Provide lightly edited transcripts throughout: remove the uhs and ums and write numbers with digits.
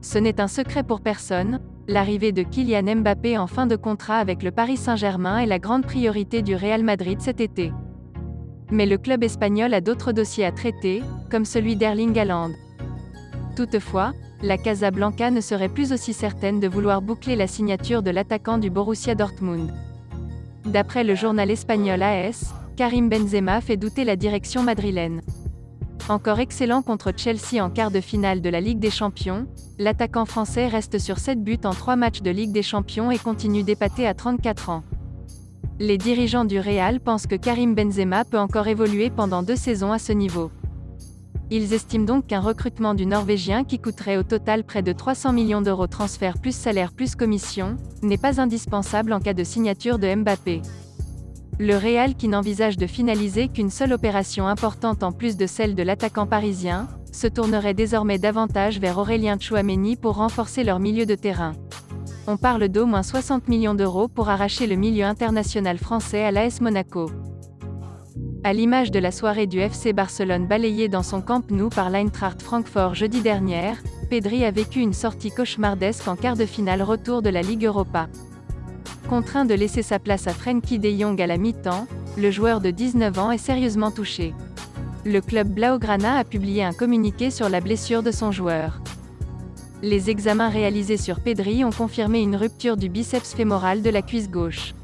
Ce n'est un secret pour personne, l'arrivée de Kylian Mbappé en fin de contrat avec le Paris Saint-Germain est la grande priorité du Real Madrid cet été. Mais le club espagnol a d'autres dossiers à traiter, comme celui d'Erling Haaland. Toutefois, la Casablanca ne serait plus aussi certaine de vouloir boucler la signature de l'attaquant du Borussia Dortmund. D'après le journal espagnol AS, Karim Benzema fait douter la direction madrilène. Encore excellent contre Chelsea en quart de finale de la Ligue des Champions, l'attaquant français reste sur 7 buts en 3 matchs de Ligue des Champions et continue d'épater à 34 ans. Les dirigeants du Real pensent que Karim Benzema peut encore évoluer pendant 2 saisons à ce niveau. Ils estiment donc qu'un recrutement du Norvégien qui coûterait au total près de 300 millions d'euros transfert plus salaire plus commission, n'est pas indispensable en cas de signature de Mbappé. Le Real qui n'envisage de finaliser qu'une seule opération importante en plus de celle de l'attaquant parisien, se tournerait désormais davantage vers Aurélien Tchouaméni pour renforcer leur milieu de terrain. On parle d'au moins 60 millions d'euros pour arracher le milieu international français à l'AS Monaco. À l'image de la soirée du FC Barcelone balayée dans son Camp Nou par l'Eintracht Francfort jeudi dernier, Pedri a vécu une sortie cauchemardesque en quart de finale retour de la Ligue Europa. Contraint de laisser sa place à Frenkie de Jong à la mi-temps, le joueur de 19 ans est sérieusement touché. Le club Blaugrana a publié un communiqué sur la blessure de son joueur. Les examens réalisés sur Pedri ont confirmé une rupture du biceps fémoral de la cuisse gauche.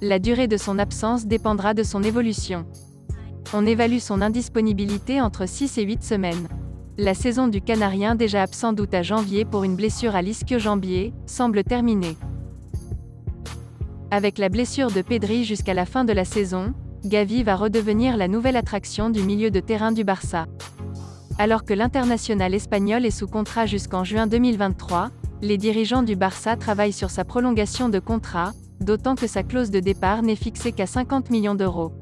La durée de son absence dépendra de son évolution. On évalue son indisponibilité entre 6 et 8 semaines. La saison du Canarien, déjà absent d'août à janvier pour une blessure à l'ischio-jambier, semble terminée. Avec la blessure de Pedri jusqu'à la fin de la saison, Gavi va redevenir la nouvelle attraction du milieu de terrain du Barça. Alors que l'international espagnol est sous contrat jusqu'en juin 2023, les dirigeants du Barça travaillent sur sa prolongation de contrat, d'autant que sa clause de départ n'est fixée qu'à 50 millions d'euros.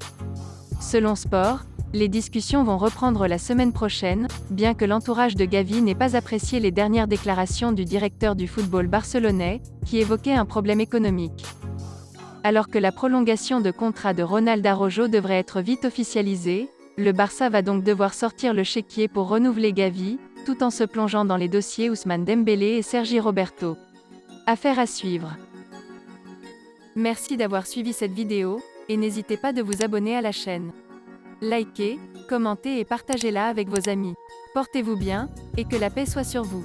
Selon Sport, les discussions vont reprendre la semaine prochaine, bien que l'entourage de Gavi n'ait pas apprécié les dernières déclarations du directeur du football barcelonais, qui évoquait un problème économique. Alors que la prolongation de contrat de Ronald Araujo devrait être vite officialisée, le Barça va donc devoir sortir le chéquier pour renouveler Gavi, tout en se plongeant dans les dossiers Ousmane Dembélé et Sergi Roberto. Affaire à suivre. Merci d'avoir suivi cette vidéo, et n'hésitez pas de vous abonner à la chaîne. Likez, commentez et partagez-la avec vos amis. Portez-vous bien, et que la paix soit sur vous.